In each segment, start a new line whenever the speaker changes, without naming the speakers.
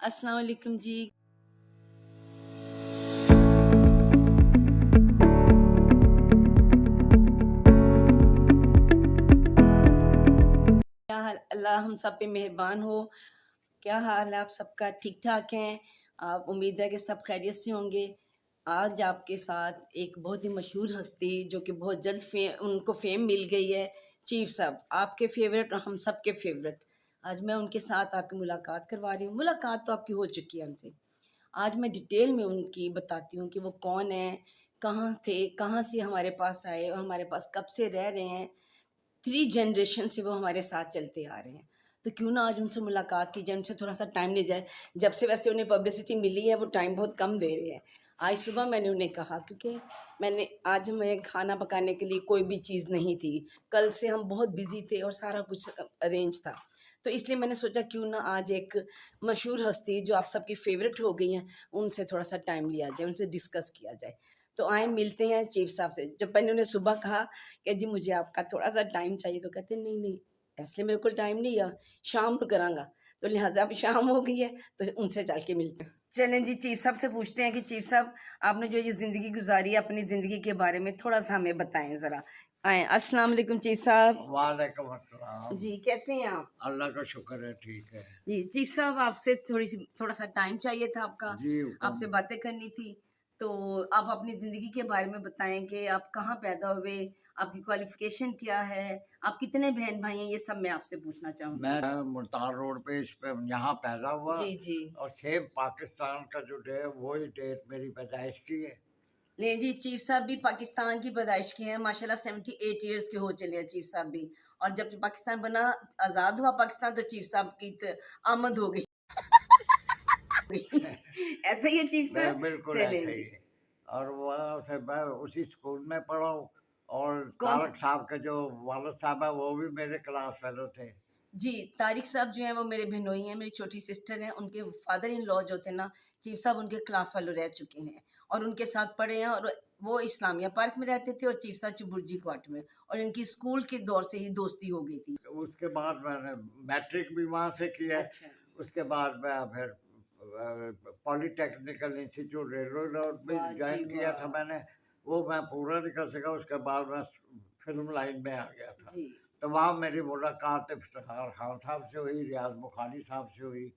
अस्सलाम वालेकुम जी। क्या हाल, अल्लाह हम सब पे मेहरबान हो। क्या हाल है आप सबका? ठीक ठाक हैं आप? उम्मीद है कि सब खैरियत से होंगे। आज आपके साथ एक बहुत ही मशहूर हस्ती जो कि बहुत जल्द उनको फेम मिल गई है, चीफ साहब, आपके फेवरेट और हम सब के फेवरेट। आज मैं उनके साथ आपकी मुलाकात करवा रही हूँ। मुलाकात तो आपकी हो चुकी है हमसे। आज मैं डिटेल में उनकी बताती हूँ कि वो कौन है, कहाँ थे, कहाँ से हमारे पास आए और हमारे पास कब से रह रहे हैं। 3 जनरेशन से वो हमारे साथ चलते आ रहे हैं। तो क्यों ना आज उनसे मुलाकात की जाए, उनसे थोड़ा-सा टाइम लिया जाए। जब से वैसे उन्हें पब्लिसिटी मिली है, वो टाइम बहुत कम दे रहे हैं। आज सुबह मैंने उन्हें कहा, क्योंकि आज हमें खाना पकाने के लिए कोई भी चीज़ नहीं थी। कल से हम बहुत बिज़ी थे और सारा कुछ अरेंज था। तो इसलिए मैंने सोचा क्यों ना आज एक मशहूर हस्ती जो आप सबकी फ़ेवरेट हो गई हैं, उनसे थोड़ा-सा टाइम लिया जाए, उनसे डिस्कस किया जाए। तो आएँ मिलते हैं चीफ साहब से। जब मैंने उन्हें सुबह कहा कि जी मुझे आपका थोड़ा-सा टाइम चाहिए, तो कहते नहीं, नहीं, इसलिए मेरे को टाइम नहीं है, शाम को करांगा। तो लिहाज़ा अब शाम हो गई है, तो उनसे चल के मिलते हैं। चलें जी, चीफ साहब से पूछते हैं कि चीफ साहब, आपने जो ये ज़िंदगी गुज़ारी है, अपनी ज़िंदगी के बारे में थोड़ा-सा हमें बताएँ ज़रा। आएँ, अस्सलाम वालेकुम चीफ साहब।
वालेकुम अस्सलाम।
जी, कैसे हैं आप?
अल्लाह का शुक्र है, ठीक है।
जी, चीफ साहब, आपसे थोड़ा-सा टाइम चाहिए था आपका,
जी हुक्म।
आपसे बातें करनी थी। तो आप अपनी ज़िंदगी के बारे में बताएँ कि आप कहाँ पैदा हुए, आपकी क्वालिफ़िकेशन क्या है, आप कितने बहन-भाई हैं, ये सब मैं आपसे पूछना चाहूँगी।
मैं मुल्तान रोड पे इस पे यहाँ पैदा हुआ
जी, जी।
और सेम पाकिस्तान का जो डे है वही डेट मेरी पैदाइश की है।
नहीं जी, चीफ साहब भी पाकिस्तान की पैदाइश के हैं, माशाल्लाह 78 इयर्स के हो चले हैं चीफ साहब भी। और जब पाकिस्तान बना, आज़ाद हुआ पाकिस्तान, तो चीफ साहब की आमद हो गई। ऐसा ही है चीफ साहब?
बिल्कुल
चलें
ऐसे ही
जी।
है। और वहाँ से मैं उसी स्कूल में पढ़ा हूँ और
कौन
तारक साहब के जो वालिद साहब है वो भी मेरे क्लास फेलो थे।
जी, तारिक साहब जो हैं वो मेरे बहनोई हैं, मेरी छोटी सिस्टर हैं। उनके फादर इन लॉ जो थे ना, चीफ साहब उनके क्लास फेलो रह चुके हैं और उनके साथ पढ़े हैं। और वो इस्लामिया पार्क में रहते थे और चीफ साहब चुबुर्जी क्वार्टर में, और इनकी स्कूल के दौर से ही दोस्ती हो गई थी।
उसके बाद मैंने मैट्रिक भी वहाँ से किया है।
अच्छा,
उसके बाद मैं फिर पॉलीटेक्निकल इंस्टीट्यूट रेलवे रोड में
वाह जी
ज्वाइन किया था
वाह!
मैंने। वो मैं पूरा नहीं कर सका। उसके बाद मैं फिल्म लाइन में आ गया था।
जी।
तो वहाँ मेरी मुलाकात इफ्तिखार खान साहब से हुई, रियाज बुखारी साहब से हुई।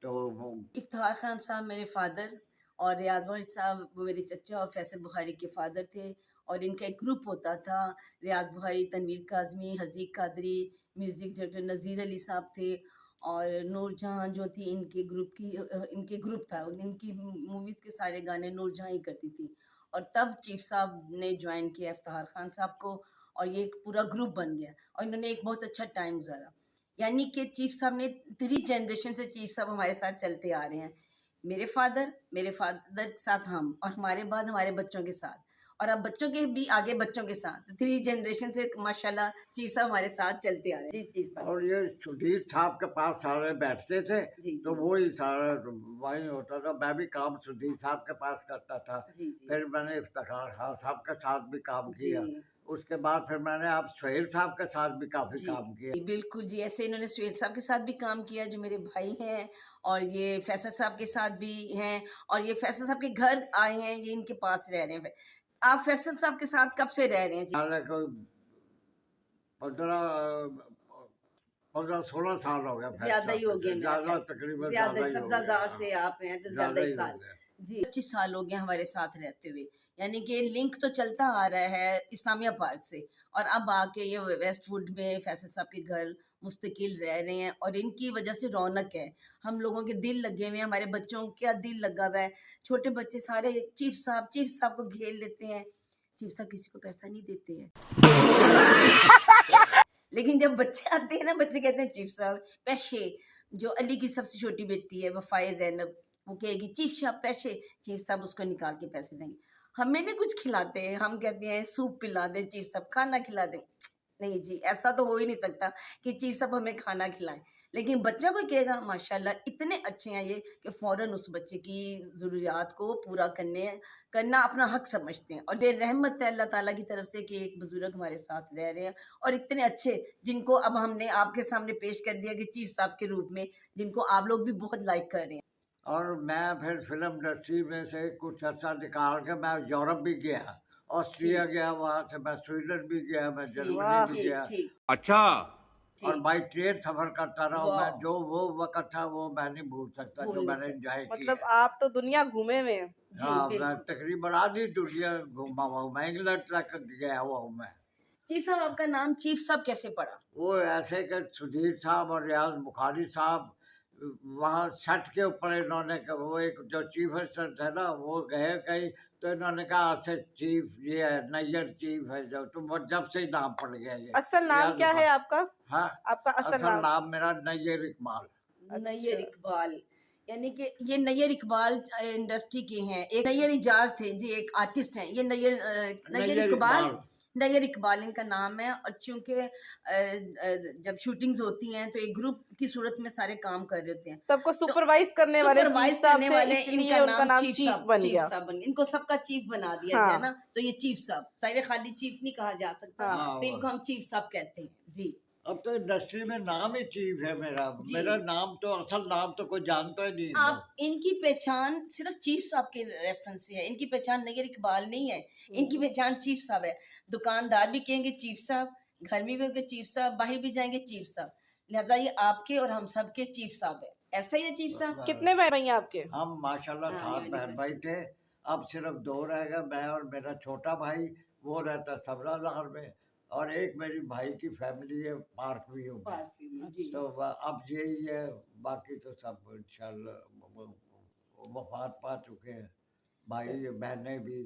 तो वो
इफ्तिखार खान साहब मेरे फादर, और रियाज़ वाहिद साहब वो मेरे चचा और फैसल बुखारी के फादर थे। और इनका एक ग्रुप होता था, रियाज़ बुखारी, तनवीर काज़मी, हज़ीक कादरी, म्यूज़िक डायरेक्टर नज़ीर अली साहब थे, और नूरजहाँ जो थी इनके ग्रुप की इनके ग्रुप था। इनकी मूवीज़ के सारे गाने नूरजहाँ ही करती थी। और तब चीफ साहब ने जॉइन किया इफ्तिखार खान साहब को, और ये एक पूरा ग्रुप बन गया और इन्होंने एक बहुत अच्छा टाइम गुज़ारा। यानी कि चीफ साहब ने 3 जनरेशन से चीफ साहब हमारे साथ चलते आ रहे हैं। मेरे फादर के साथ हम, और हमारे बाद हमारे बच्चों के साथ, और अब बच्चों के भी आगे बच्चों के साथ। तो 3 जनरेशन से माशाल्लाह चीफ साहब हमारे साथ चलते आ रहे हैं। जी, चीफ साहब।
और ये सुधीर साहब के पास सारे बैठते थे।
जी,
तो
जी।
वही सारा वही होता था। मैं भी काम सुधीर साहब के पास करता था।
जी, जी।
फिर मैंने इफ्तिखार खान साहब के साथ भी काम
जी।
किया। उसके बाद फिर मैंने आप सोहेल साहब के साथ भी काफ़ी
जी,
काम किया।
जी, बिल्कुल जी, ऐसे इन्होंने सुहेल साहब के साथ भी काम किया जो मेरे भाई हैं, और ये फैसल साहब के साथ भी हैं, और ये फैसल साहब के घर आए हैं, ये इनके पास रह रहे हैं। आप फैसल साहब के साथ कब से रह रहे हैं जी?
हालांकि कोई 15-16 साल हो गया
ज़्यादा
फैसला
ही हो
पे
गया
से।
मेरा
ज़्यादा
ख्याल।
तकरीबन
ज़्यादा
ज़्यादा ही हो गया।
सब्ज़ाज़ार
हाँ,
से आप हैं तो ज़्यादा
ज़्यादा
ही
ही हो
साल।
गया।
जी, 25 साल हो गए हमारे साथ रहते हुए। यानी कि लिंक तो चलता आ रहा है इस्लामिया पार्क से, और अब आके ये वेस्टवुड में फैसल साहब के घर मुस्तकिल रह रहे हैं, और इनकी वजह से रौनक है। हम लोगों के दिल लगे हुए हैं, हमारे बच्चों का दिल लगा हुआ है। छोटे बच्चे सारे चीफ साहब को घेर लेते हैं। चीफ साहब किसी को पैसा नहीं देते हैं। लेकिन जब बच्चे आते हैं ना, बच्चे कहते हैं चीफ साहब पैसे। जो अली की सबसे छोटी बेटी है वफ़ाए ज़ैनब, वो कहेगी चीफ साहब पैसे, चीफ साहब उसको निकाल के पैसे देंगे। हमें नहीं कुछ खिलाते हैं, हम कहते हैं सूप पिला दें चीफ साहब, खाना खिला दें। नहीं जी, ऐसा तो हो ही नहीं सकता कि चीफ साहब हमें खाना खिलाएँ। लेकिन बच्चा कोई कहेगा माशाल्लाह इतने अच्छे हैं ये, कि फ़ौरन उस बच्चे की ज़रूरियात को पूरा करना अपना हक समझते हैं। और फिर रहमत है अल्लाह ताला की तरफ से कि एक बुज़ुर्ग हमारे साथ रह रहे हैं, और इतने अच्छे, जिनको अब हमने आपके सामने पेश कर दिया कि चीफ साहब के रूप में, जिनको आप लोग भी बहुत लाइक कर रहे हैं।
और मैं फिर फिल्म इंडस्ट्री में से कुछ अर्सा निकाल के मैं यूरोप भी गया, ऑस्ट्रिया
ठीक
गया, वहाँ से मैं स्वीडन भी गया, मैं
ठीक
जर्मनी भी
ठीक
गया।
ठीक
अच्छा।
और
ठीक
बाई ट्रेन सफ़र करता रहा हूँ मैं,
वाह
जो वो वक़्त था वो मैं नहीं भूल सकता,
भूल
जो
नहीं
मैंने
सकते
एन्जॉय की
मतलब
है।
आप तो दुनिया घूमे हुए हैं।
जी
हाँ, मैं
बिल्कुल।
तकरीबन आधी दुनिया घूमा हुआ हूँ, मैं इंग्लैंड तक गया हुआ हूँ मैं।
चीफ साहब आपका नाम चीफ साहब कैसे पड़ा?
वो ऐसे कि सुधीर साहब और रियाज बुखारी साहब वहाँ छत के ऊपर इन्होंने वो एक जो चीफ मिनिस्टर थे ना, वो गए कहीं, तो इन्होंने कहा आज से चीफ ये है, नैयर चीफ है, जो तो वो जब से ही नाम पड़ गया ये
असल नाम
रियाज
क्या है
बुखारी।
आपका?
हाँ,
आपका असल
असल
नाम?
नाम मेरा नैयर इकबाल।
नैयर इकबाल, यानी कि ये नैयर इकबाल इंडस्ट्री के हैं। एक नैयर इजाज थे जी, एक आर्टिस्ट हैं। ये नैयर
नैयर
इकबाल,
इकबाल।
नैयर इकबाल इनका नाम है। और चूंकि जब शूटिंग्स होती हैं तो एक ग्रुप की सूरत में सारे काम कर रहे होते हैं,
सबको
तो
सुपरवाइज करने वाले चीफ
सुपरवाइज
साहब
करने
थे,
वाले
इसलिए
इनका
उनका नाम चीफ बन
चीफ
गया।
साहब बन गया। इनको सबका चीफ बना दिया
हाँ।
गया ना, तो ये चीफ साहब, सारे खाली चीफ नहीं कहा जा सकता,
हाँ।
तो इनको हम चीफ साहब कहते हैं जी।
अब तो इंडस्ट्री में नाम ही चीफ है मेरा।
जी।
मेरा नाम तो असल नाम तो कोई जानता ही नहीं है।
आप इनकी पहचान सिर्फ चीफ साहब के रेफरेंस से है, इनकी पहचान नैयर इकबाल नहीं है, इनकी पहचान चीफ साहब है। दुकानदार भी कहेंगे चीफ साहब, घर में भी कहेंगे चीफ साहब, बाहर भी जाएंगे चीफ साहब। लिहाजा ये आपके और हम सब के चीफ साहब है। ऐसा ही है चीफ साहब?
कितने भाई भाई हैं आपके?
हम माशाल्लाह
हाँ,
7
ये वाली
बहन भाई
question।
थे, अब सिर्फ 2 रह गए, मैं और मेरा छोटा भाई, वो रहता सबला नगर में, और एक मेरी भाई की फैमिली है पार्क व्यू में।
पार्क व्यू में, जी।
तो अब यही है, बाकी तो सब इंशाल्लाह वफात पा चुके हैं। भाई बहनें भी,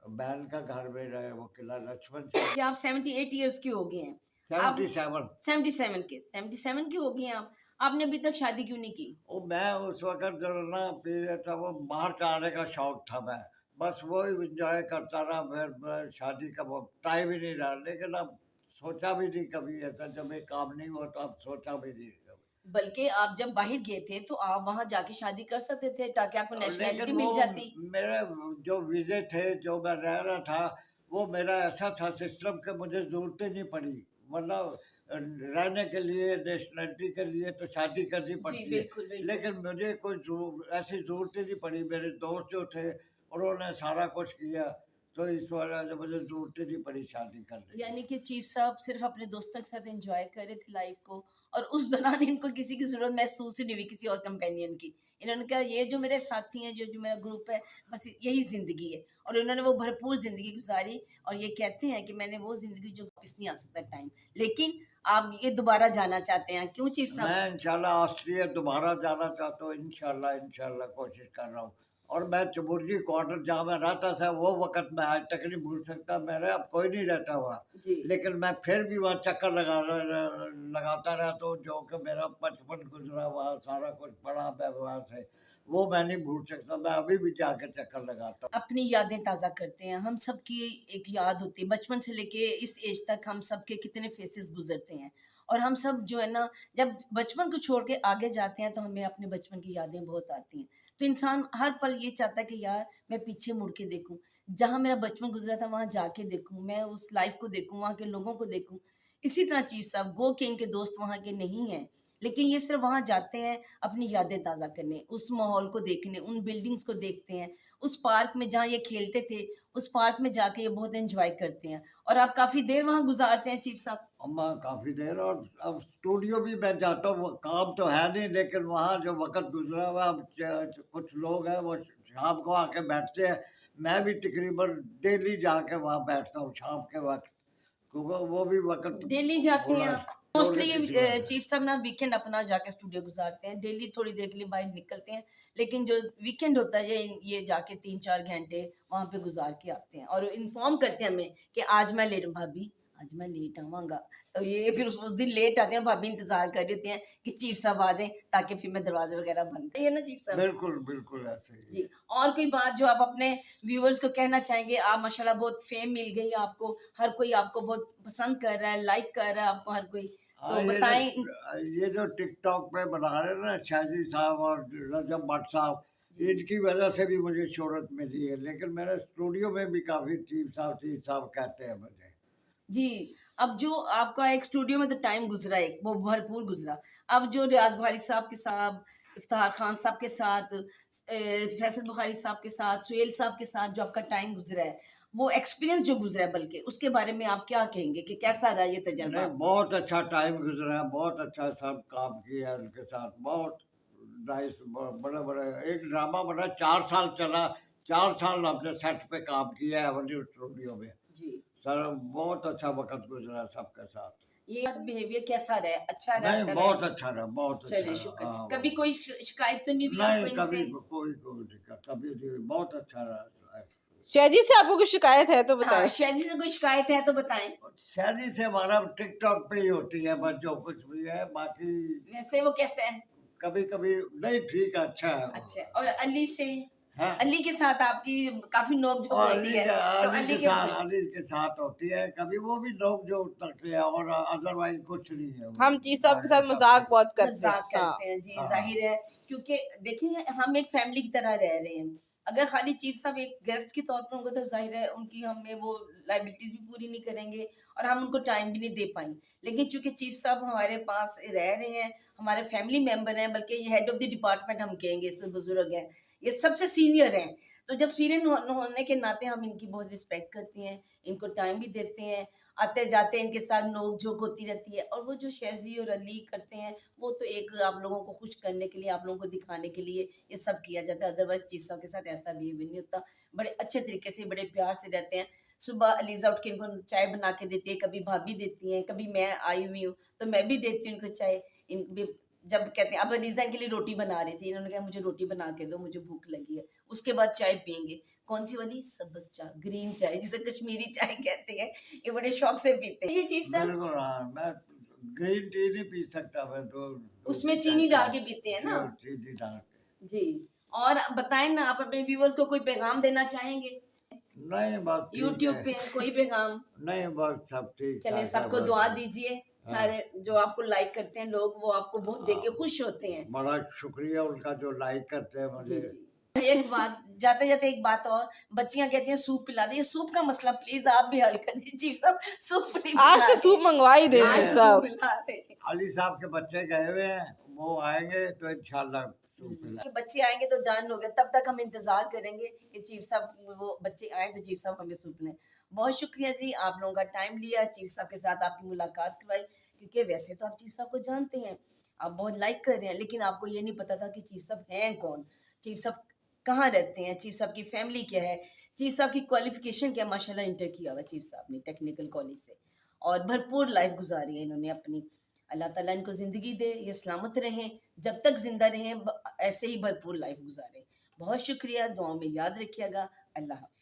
बहन का घर में रहे वो किला लक्ष्मण सिंह।
कि आप 78 इयर्स के हो गए हैं। आप
77।
77 के 77 के हो गए हैं आप। आपने अभी तक शादी क्यों नहीं की?
वो मैं उस वक्त जो ना पीरियड था, वो बाहर जाने का शौक था, मैं बस वो ही इंजॉय करता रहा। फिर मैं शादी का वो टाइम ही नहीं रहा, लेकिन अब सोचा भी नहीं कभी ऐसा, जब एक काम नहीं हुआ तो अब सोचा भी नहीं कभी।
बल्कि आप जब बाहर गए थे तो आप वहां जाके शादी कर सकते थे, ताकि आपको नेशनैलिटी
लेकिन
मिल
वो
जाती।
मेरे जो वीज़े थे, जो मैं रह रहा था, वो मेरा ऐसा था सिस्टम कि मुझे ज़रूरत ही नहीं पड़ी, मतलब रहने के लिए, नेशनलिटी के लिए तो शादी करनी
जी
पड़ती है।
बिल्कुल बिल्कुल।
लेकिन मुझे कोई ऐसी ज़रूरत ही नहीं पड़ी। मेरे दोस्त जो थे उन्होंने सारा कुछ किया, तो इस वजह से मुझे ज़रूरत ही नहीं पड़ी शादी करने की।
यानी कि चीफ साहब सिर्फ अपने दोस्तों के साथ एंजॉय कर रहे थे लाइफ को, और उस दौरान इनको किसी की जरूरत महसूस ही नहीं हुई किसी और कंपेनियन की। इन्होंने कहा ये जो मेरे साथी हैं, जो जो मेरा ग्रुप है, बस यही जिंदगी है। और इन्होंने वो भरपूर जिंदगी गुजारी, और ये कहते हैं कि मैंने वो जिंदगी जो वापस नहीं आ सकता टाइम। लेकिन आप ये दोबारा जाना चाहते हैं, क्यों चीफ साहब?
मैं इंशाल्लाह ऑस्ट्रिया दोबारा जाना चाहता हूँ, इंशाल्लाह कोशिश कर रहा हूँ। और मैं चबुर्जी क्वार्टर जहाँ मैं रहता था, वो वक़्त मैं आज तक नहीं भूल सकता। मेरा अब कोई नहीं रहता वहाँ,
जी
लेकिन मैं फिर भी वहाँ चक्कर लगाता रहता हूँ, जो कि मेरा बचपन गुजरा वहाँ, सारा कुछ पढ़ा मैं वहाँ से, वो मैं नहीं भूल सकता। मैं अभी भी जाके चक्कर लगाता हूँ।
अपनी यादें ताज़ा करते हैं। हम सबकी एक याद होती है बचपन से लेके इस एज तक, हम सबके कितने फेसेस गुजरते हैं। और हम सब जो है ना, जब बचपन को छोड़ के आगे जाते हैं तो हमें अपने बचपन की यादें बहुत आती हैं। तो इंसान हर पल ये चाहता है कि यार मैं पीछे मुड़ के देखूं, जहाँ मेरा बचपन गुजरा था वहाँ जाके देखूं, मैं उस लाइफ को देखूं, वहाँ के लोगों को देखूं। इसी तरह चीफ साहब, गो के इनके दोस्त वहाँ के नहीं हैं, लेकिन ये सिर्फ वहाँ जाते हैं अपनी यादें ताज़ा करने, उस माहौल को देखने, उन बिल्डिंग्स को देखते हैं, उस पार्क में जहाँ ये खेलते थे, उस पार्क में जाके ये बहुत एंजॉय करते हैं। और आप काफ़ी देर वहाँ गुजारते हैं चीफ साहब?
अम्मा काफ़ी देर, और अब स्टूडियो भी मैं जाता हूँ, काम तो है नहीं, लेकिन वहाँ जो वक़्त गुजरा हुआ, अब कुछ लोग हैं वो शाम को आके बैठते हैं। मैं भी तकरीबन डेली जाके वहाँ बैठता हूँ शाम के वक्त, क्योंकि वो भी वक़्त
डेली जाते हैं
बोला
आप? मोस्टली
छोड़ने किसी बात
चीफ साहब ना वीकेंड अपना जाके स्टूडियो गुजारते हैं, डेली थोड़ी देर के लिए बाहर निकलते हैं, लेकिन जो वीकेंड होता है ये जाके 3-4 घंटे वहाँ पे गुजार के आते हैं, और इन्फॉर्म करते हैं हमें कि आज मैं लेट, भाभी आज मैं लेट आऊँगा। तो ये फिर उस दिन लेट आते हैं, भाभी इंतजार कर रही होती हैं कि चीफ साहब आ जाएं, ताकि फिर मैं दरवाजे वगैरह बंद कर, ये ना चीफ साहब?
बिल्कुल, बिल्कुल ऐसे ही।
जी। और कोई बात जो आप अपने व्यूअर्स को कहना चाहेंगे? आप माशाल्लाह बहुत फेम मिल गई आपको, हर कोई आपको बहुत पसंद कर रहा है, लाइक कर रहा है आपको हर कोई, तो
हाँ,
बताएं।
ये जो टिकटॉक पे बना रहे हैं ना शाहजी साहब और रजब भट्ट साहब, इनकी वजह से भी मुझे शोहरत मिली है, लेकिन मेरे स्टूडियो में भी काफ़ी चीफ साहब कहते हैं मुझे।
जी, अब जो आपका एक स्टूडियो में तो टाइम गुजरा, एक वो भरपूर गुजरा। अब जो रियाज भारी साहब के साथ इफ्तार खान साहब के साथ, फैसल बुखारी साहब के साथ, सुहेल साहब के साथ जो आपका टाइम गुजरा है, वो एक्सपीरियंस जो गुजरा है, बल्कि उसके बारे में आप क्या कहेंगे कि कैसा रहा ये तजर्बा?
नहीं, बहुत अच्छा टाइम गुजरा है, बहुत अच्छा सब काम किया है उनके साथ, बहुत नाइस। बड़े बड़े एक ड्रामा बना 4 साल चला, 4 साल हमने सेट पे काम किया है एवेन्यू स्टूडियो में।
जी,
सर बहुत अच्छा वक्त गुजरा सबके साथ।
ये बिहेवियर कैसा रहा? अच्छा रहा?
नहीं, बहुत अच्छा रहा, बहुत अच्छा
चलिए
रहा।
शुक्र।
हाँ,
कभी कोई शिकायत तो नहीं हुई
नहीं,
आपको
कभी
इनसे?
कोई कोई दिक्कत कभी नहीं, बहुत अच्छा रहा।
शहजी से आपको कुछ शिकायत है तो
हाँ,
बताएं।
शायद से कोई शिकायत है तो बताएं।
शादी से हमारा टिकटॉक पे ही होती है बस, जो कुछ भी है, बाकी
वैसे वो कैसे है?
कभी कभी नहीं, ठीक है, अच्छा है।
अच्छा, और अली से?
हाँ?
अली के साथ आपकी काफी नोक-झोंक
और
होती है, तो अली के
अली के साथ होती है, कभी वो भी लोग जो तक है, और अदरवाइज कुछ नहीं है।
हम चीफ साहब के साथ
सब
मजाक
ठीक।
बहुत करते हैं।
मजाक
हाँ।
करते हैं जी,
हाँ।
जाहिर है, क्योंकि देखिए हम एक फैमिली की तरह रह रहे हैं। अगर खाली चीफ साहब एक गेस्ट के तौर पर होंगे तो जाहिर है उनकी हमें वो लाइबिलिटीज भी पूरी नहीं करेंगे और हम उनको टाइम भी नहीं दे पाएंगे। लेकिन चूंकि चीफ साहब हमारे पास रह रहे हैं, हमारे फैमिली मेंबर हैं, बल्कि ये हेड ऑफ द डिपार्टमेंट हम कहेंगे, इसमें बुजुर्ग हैं, ये सबसे सीनियर हैं, तो जब सीनियर होने के नाते हम इनकी बहुत रिस्पेक्ट करते हैं, इनको टाइम भी देते हैं, आते जाते इनके साथ नोक झोंक होती रहती है। और वो जो शहजी और अली करते हैं वो तो एक आप लोगों को खुश करने के लिए, आप लोगों को दिखाने के लिए ये सब किया जाता है, अदरवाइज चीज़ों के साथ ऐसा बिहेवियर नहीं होता। बड़े अच्छे तरीके से, बड़े प्यार से रहते हैं। सुबह अलीज़ा उठ के इनको चाय बना के देती है, कभी भाभी देती हैं, कभी मैं आई हुई हूँ तो मैं भी देती हूँ इनको चाय। जब कहते हैं, अब अलीज़ा के लिए रोटी बना रही थी, इन्होंने कहा मुझे रोटी बना के दो, मुझे भूख लगी है। उसके बाद चाय पियेंगे, कौन सी वाली? सब्ज़ चाय, ग्रीन चाय, जिसे कश्मीरी चाय कहते हैं। ये बड़े शौक से पीते हैं। ये चीफ साहब
बिल्कुल, हाँ, मैं ग्रीन टी नहीं पी सकता, मैं तो
उसमें चीनी डाल के पीते हैं ना?
चीनी डाल के।
जी। और बताएं ना, आप अपने व्यूअर्स को कोई पैगाम देना चाहेंगे
नहीं, बस ठीक
यूट्यूब
है।
पे? कोई पैगाम?
नहीं, बस सब ठीक
चलिए,
ठाक है,
सबको
बस।
दुआ दीजिए।
हाँ।
सारे जो आपको लाइक करते हैं लोग, वो आपको बहुत देख के खुश होते हैं।
बड़ा शुक्रिया उनका जो लाइक करते हैं
जी
मुझे।
जी। एक बात, जाते जाते एक बात और, बच्चियां कहती हैं सूप पिला दे। ये सूप का मसला प्लीज आप भी हल कर दीजिए चीफ साहब, सूप नहीं
आज तो
पिला
सूप मंगवा ही दे
आज
चीफ
सूप
साहब।
पिला दे।
अली साहब के बच्चे गए हुए हैं, वो आएंगे तो इंशाल्लाह सूप पिला।
कि बच्चे आएंगे तो डन हो गया, तब तक हम इंतजार करेंगे कि चीफ साहब वो बच्चे आए तो चीफ साहब हमें सूप लें। बहुत शुक्रिया जी, आप लोगों का टाइम लिया, चीफ साहब के साथ आपकी मुलाकात करवाई, क्योंकि वैसे तो आप चीफ साहब को जानते हैं, आप बहुत लाइक कर रहे हैं, लेकिन आपको ये नहीं पता था कि चीफ साहब हैं कौन, चीफ साहब कहाँ रहते हैं, चीफ साहब की फैमिली क्या है, चीफ साहब की क्वालिफिकेशन क्या। माशाल्लाह इंटर किया हुआ चीफ साहब ने टेक्निकल कॉलेज से, और भरपूर लाइफ गुजारी है इन्होंने अपनी। अल्लाह ताला इनको ज़िंदगी दे, ये सलामत रहें, जब तक ज़िंदा रहें, ऐसे ही भरपूर लाइफ गुजारें। बहुत शुक्रिया, दुआओं में याद रखिएगा। अल्लाह हाफ़िज़।